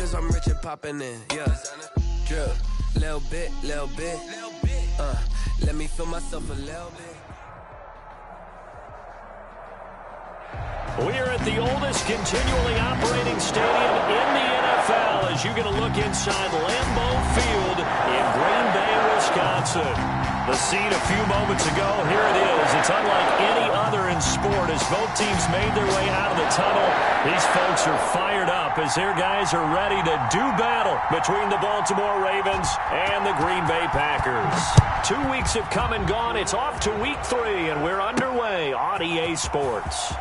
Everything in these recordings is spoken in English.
diamonds, I'm rich and popping in, yeah. Drip, little bit, let me feel myself a little bit. We're at the oldest continually operating stadium in the NFL as you get a look inside Lambeau Field in Green Bay, Wisconsin. The scene a few moments ago, here it is. It's unlike any other in sport as both teams made their way out of the tunnel. These folks are fired up as their guys are ready to do battle between the Baltimore Ravens and the Green Bay Packers. 2 weeks have come and gone. It's off to week 3, and we're underway on EA Sports.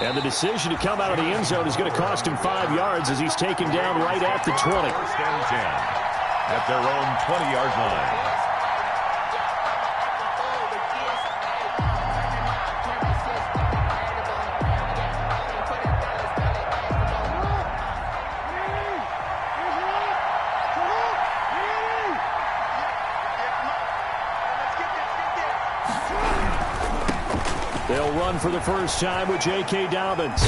And the decision to come out of the end zone is going to cost him 5 yards as he's taken down right at the 20. First and 10 at their own 20-yard line. They'll run for the first time with J.K. Dobbins.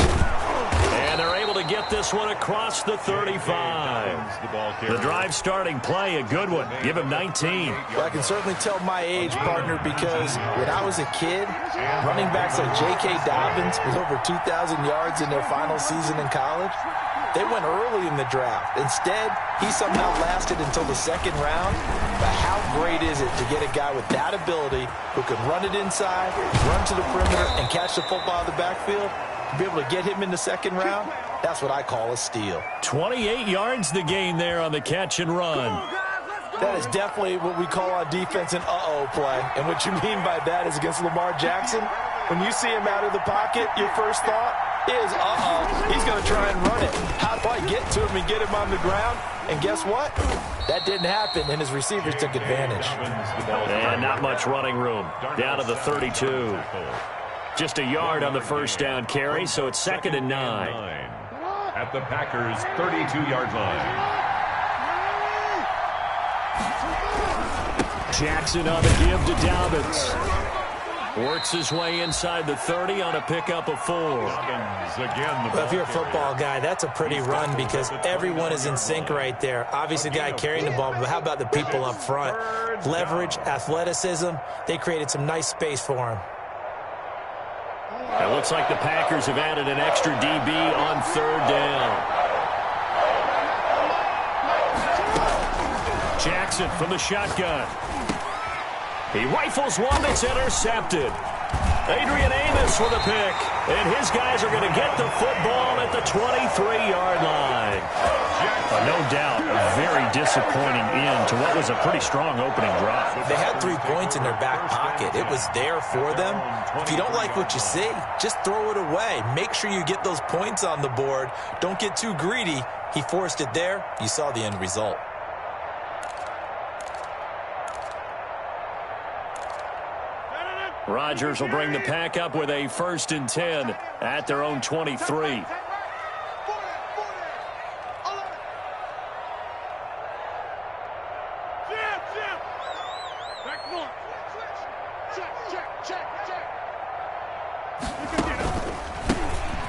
And they're able to get this one across the 35. The drive starting play, a good one. Give him 19. Well, I can certainly tell my age, partner, because when I was a kid, running backs like J.K. Dobbins with over 2,000 yards in their final season in college, they went early in the draft. Instead, he somehow lasted until the second round. But how great is it to get a guy with that ability who can run it inside, run to the perimeter, and catch the football in the backfield? To be able to get him in the second round, that's what I call a steal. 28 yards the gain there on the catch and run. That is definitely what we call on defense an uh-oh play. And what you mean by that is against Lamar Jackson, when you see him out of the pocket, your first thought is, uh-oh, he's going to try and run it. How do I get to him and get him on the ground? And guess what? That didn't happen, and his receivers took advantage. And not much running room. Down to the 32. Just a yard on the first down carry, so it's 2nd and 9. At the Packers' 32-yard line. Jackson on the give to Dobbins. Works his way inside the 30 on a pickup of 4. Well, if you're a football guy, that's a pretty run because everyone is in sync right there. Obviously, the guy carrying the ball, but how about the people up front? Leverage, athleticism, they created some nice space for him. It looks like the Packers have added an extra DB on 3rd down. Jackson from the shotgun. He rifles one that's intercepted. Adrian Amos with a pick. And his guys are going to get the football at the 23-yard line. No doubt, a very disappointing end to what was a pretty strong opening drive. They had 3 points in their back pocket. It was there for them. If you don't like what you see, just throw it away. Make sure you get those points on the board. Don't get too greedy. He forced it there. You saw the end result. Rodgers will bring the pack up with a 1st and 10 at their own 23.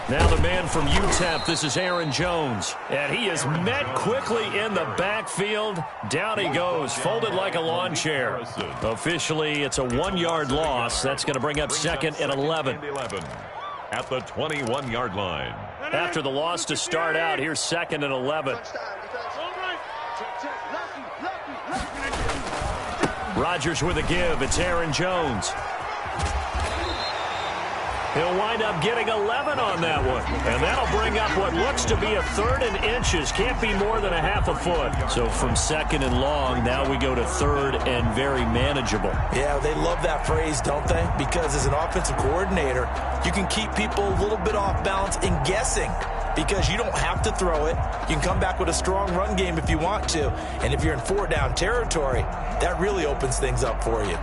Now the man from UTEP, this is Aaron Jones. And he is met quickly in the backfield. Down he goes, folded like a lawn chair. Officially, it's a 1-yard loss. That's going to bring up 2nd and 11. At the 21-yard line. After the loss to start out, here's 2nd and 11. Rodgers with a give. It's Aaron Jones. He'll wind up getting 11 on that one. And that'll bring up what looks to be a 3rd and inches. Can't be more than a half a foot. So from 2nd and long, now we go to 3rd and very manageable. Yeah, they love that phrase, don't they? Because as an offensive coordinator, you can keep people a little bit off balance and guessing. Because you don't have to throw it. You can come back with a strong run game if you want to. And if you're in 4-down territory, that really opens things up for you.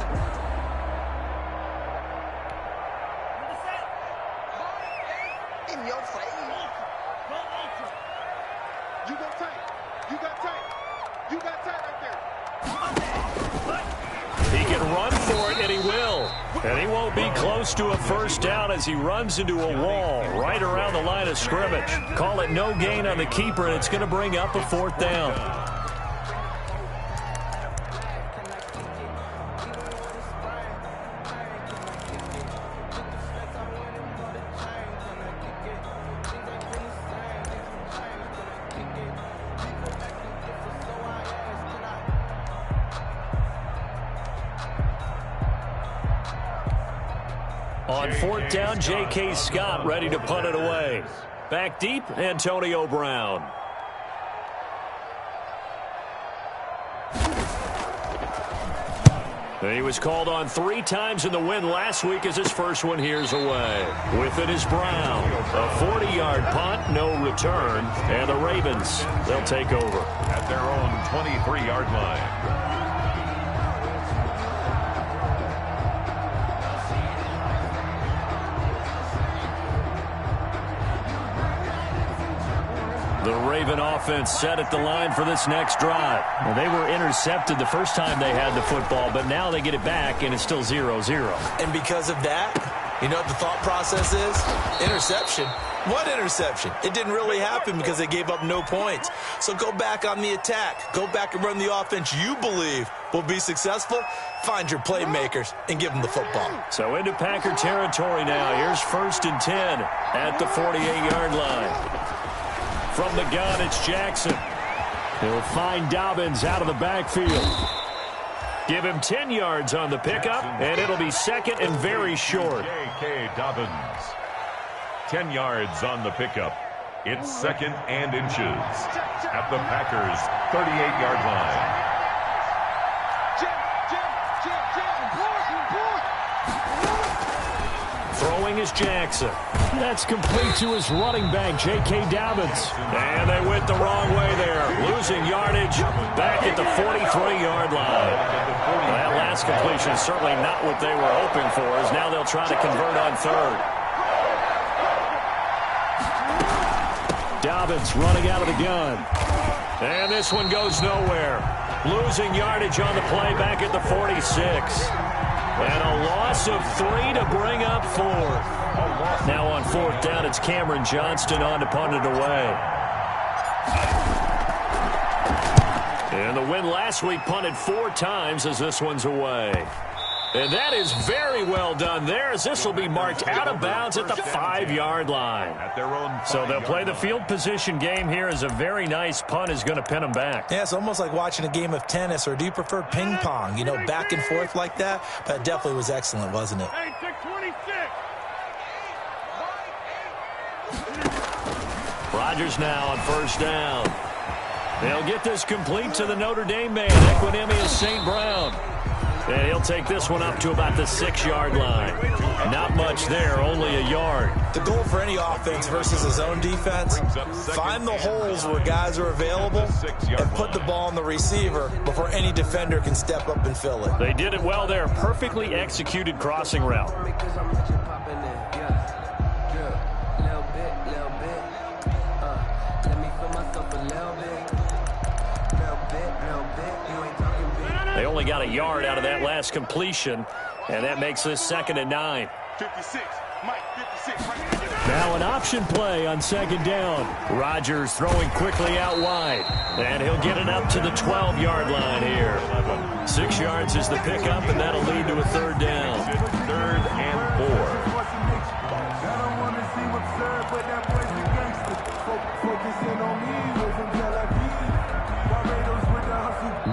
And he won't be close to a first down as he runs into a wall right around the line of scrimmage. Call it no gain on the keeper, and it's going to bring up a fourth down. On fourth down, J.K. Scott ready to punt it away. Back deep, Antonio Brown. He was called on 3 times in the win last week as his first one here's away. With it is Brown. A 40-yard punt, no return. And the Ravens, they'll take over. At their own 23-yard line. The Raven offense set at the line for this next drive. Well, they were intercepted the first time they had the football, but now they get it back, and it's still 0-0. And because of that, you know what the thought process is? Interception. What interception? It didn't really happen because they gave up no points. So go back on the attack. Go back and run the offense you believe will be successful. Find your playmakers and give them the football. So into Packer territory now. Here's 1st and 10 at the 48-yard line. From the gun, it's Jackson. He'll find Dobbins out of the backfield. Give him 10 yards on the pickup, and it'll be second and very short. J.K. Dobbins. 10 yards on the pickup. It's second and inches at the Packers' 38-yard line. Throwing is Jackson. That's complete to his running back, J.K. Dobbins. And they went the wrong way there. Losing yardage back at the 43-yard line. That last completion is certainly not what they were hoping for, as now they'll try to convert on third. Dobbins running out of the gun. And this one goes nowhere. Losing yardage on the play back at the 46. And a loss of 3 to bring up 4. Now on fourth down, it's Cameron Johnston on to punt it away. And the win last week punted 4 times as this one's away. And that is very well done there, as this will be marked out of bounds at the 5-yard line. So they'll play the field position game here, as a very nice punt is going to pin them back. Yeah, it's almost like watching a game of tennis, or do you prefer ping pong? You know, back and forth like that? But it definitely was excellent, wasn't it? Hey, 626. Rodgers now on first down. They'll get this complete to the Notre Dame man, Equanimeous St. Brown. And he'll take this one up to about the 6-yard line. Not much there, only a yard. The goal for any offense versus his own defense, find the holes where guys are available and put the ball on the receiver before any defender can step up and fill it. They did it well there. Perfectly executed crossing route. They only got a yard out of that last completion, and that makes this 2nd and 9. 56, Mike, 56. Now an option play on 2nd down. Rodgers throwing quickly out wide, and he'll get it up to the 12-yard line here. 6 yards is the pickup, and that'll lead to a 3rd down. 3rd and 4.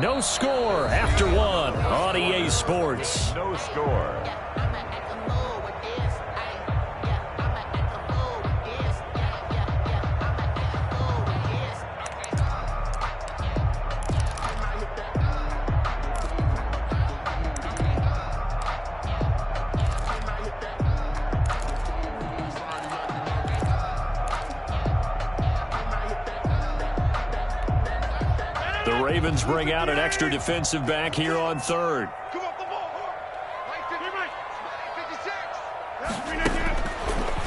No score after 1 on EA Sports. No score. The Ravens bring out an extra defensive back here on 3rd.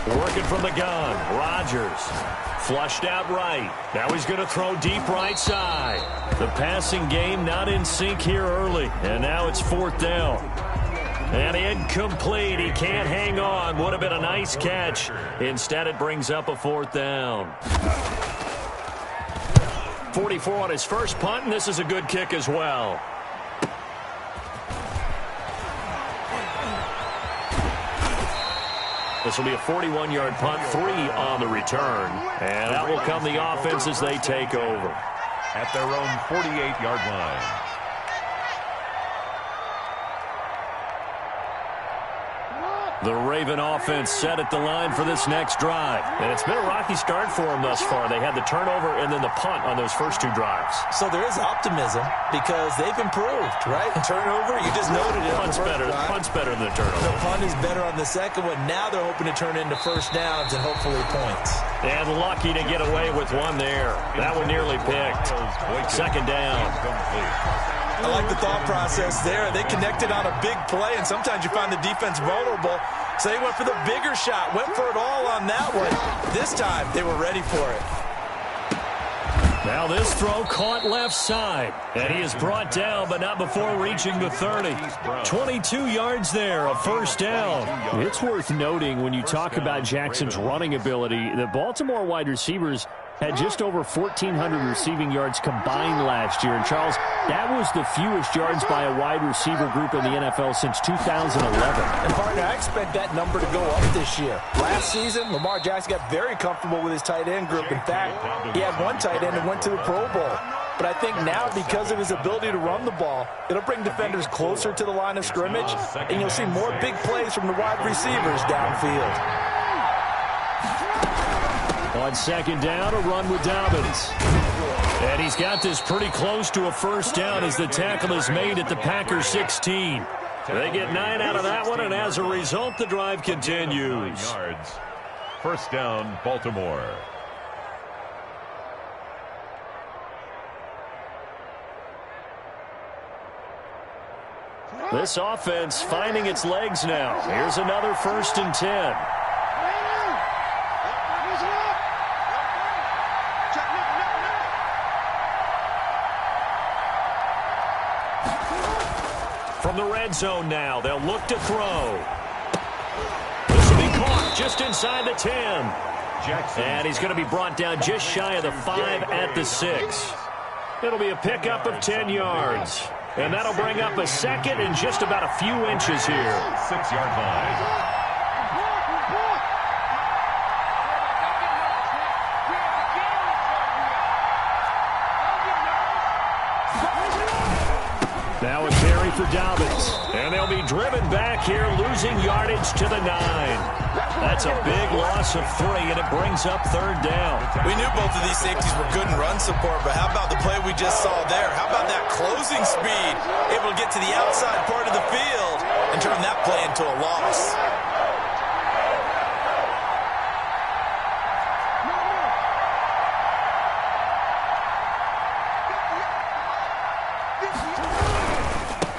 Working from the gun, Rodgers. Flushed out right. Now he's going to throw deep right side. The passing game not in sync here early, and now it's 4th down. And incomplete. He can't hang on. Would have been a nice catch. Instead, it brings up a 4th down. 44 on his first punt, and this is a good kick as well. This will be a 41-yard punt, 3 on the return. And out will come the offense as they take over. At their own 48-yard line. The Raven offense set at the line for this next drive. And it's been a rocky start for them thus far. They had the turnover and then the punt on those first 2 drives. So there is optimism because they've improved, right? Turnover, you just noted it. Punt's better than the turnover. The punt is better on the second one. Now they're hoping to turn it into first downs and hopefully points. And lucky to get away with one there. That one nearly picked. Second down. I like the thought process there. They connected on a big play, and sometimes you find the defense vulnerable. So they went for the bigger shot, went for it all on that one. This time, they were ready for it. Now this throw caught left side. And he is brought down, but not before reaching the 30. 22 yards there, a first down. It's worth noting when you talk about Jackson's running ability, the Baltimore wide receivers had just over 1,400 receiving yards combined last year. And, Charles, that was the fewest yards by a wide receiver group in the NFL since 2011. And, partner, I expect that number to go up this year. Last season, Lamar Jackson got very comfortable with his tight end group. In fact, he had one tight end and went to the Pro Bowl. But I think now, because of his ability to run the ball, it'll bring defenders closer to the line of scrimmage, and you'll see more big plays from the wide receivers downfield. On second down, a run with Dobbins. And he's got this pretty close to a first down as the tackle is made at the Packers 16. They get 9 out of that one, and as a result, the drive continues. First down, Baltimore. This offense finding its legs now. Here's another 1st and 10. From the red zone now, they'll look to throw. This will be caught just inside the 10. And he's going to be brought down just shy of the 5 at the 6. It'll be a pickup of 10 yards. And that'll bring up a second and just about a few inches here. 6-yard line. Now a carry for Dobbins. And they'll be driven back here, losing yardage to the 9. That's a big loss of 3, and it brings up 3rd down. We knew both of these safeties were good in run support, but how about the play we just saw there? How about that closing speed? Able to get to the outside part of the field and turn that play into a loss.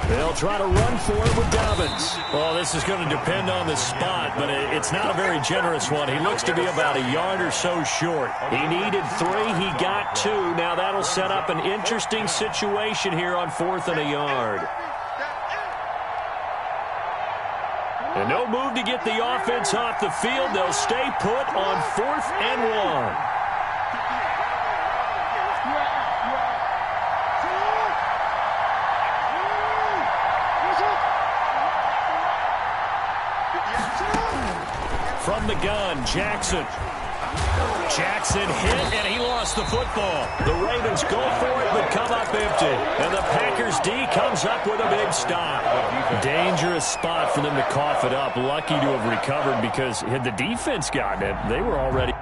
They'll try to run for it with Dobbins. Well, this is going to depend on the spot, but it's not a very generous one. He looks to be about a yard or so short. He needed 3. He got 2. Now that'll set up an interesting situation here on 4th and a yard. And no move to get the offense off the field. They'll stay put on 4th and 1. From the gun, Jackson. Jackson hit, and he lost the football. The Ravens go for it, but come up empty. And the Packers D comes up with a big stop. Dangerous spot for them to cough it up. Lucky to have recovered because had the defense gotten it, they were already...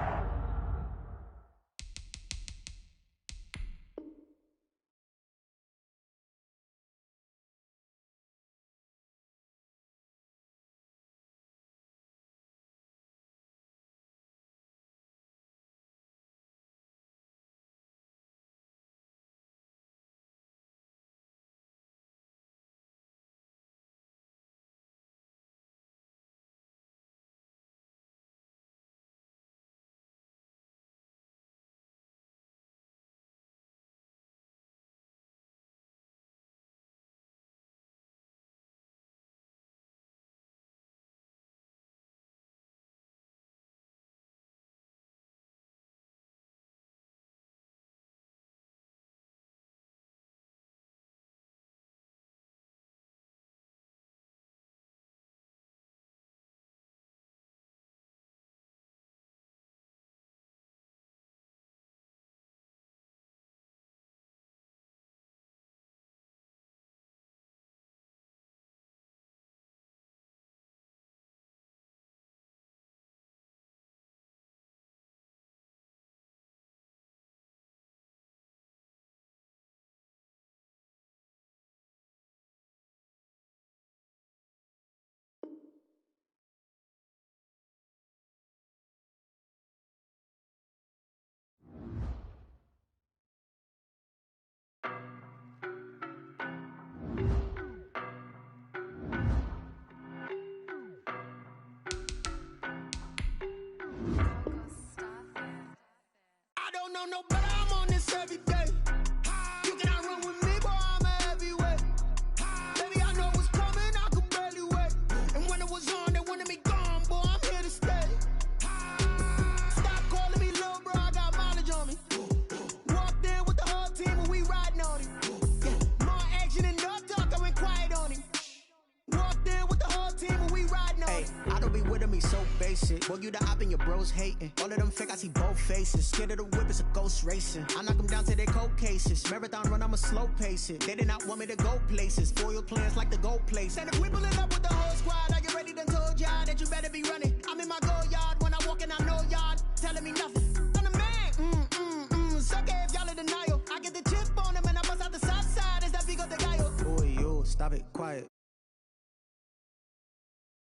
don't know no better, I'm on this every day. You cannot run with me, boy, I'm a heavyweight. Baby, I know what's coming, I could barely wait. And when it was on, they wanted me gone, boy, I'm here to stay. Stop calling me little bro, I got mileage on me. Walked in with the whole team and we riding on it. Yeah, more action and no talk, I went quiet on him. Walked in with the whole team and we riding on it. I don't be with him, he's so basic. Boy, you the op and your bros hating. All of them fake, I see both faces. Scared of the whip, it's a ghost racing. I knock them down to their cold cases. Marathon run, I'ma slow pace it. They did not want me to go places. Foil plans like the gold place. And if we pulling up with the whole squad, I get ready to told y'all that you better be running.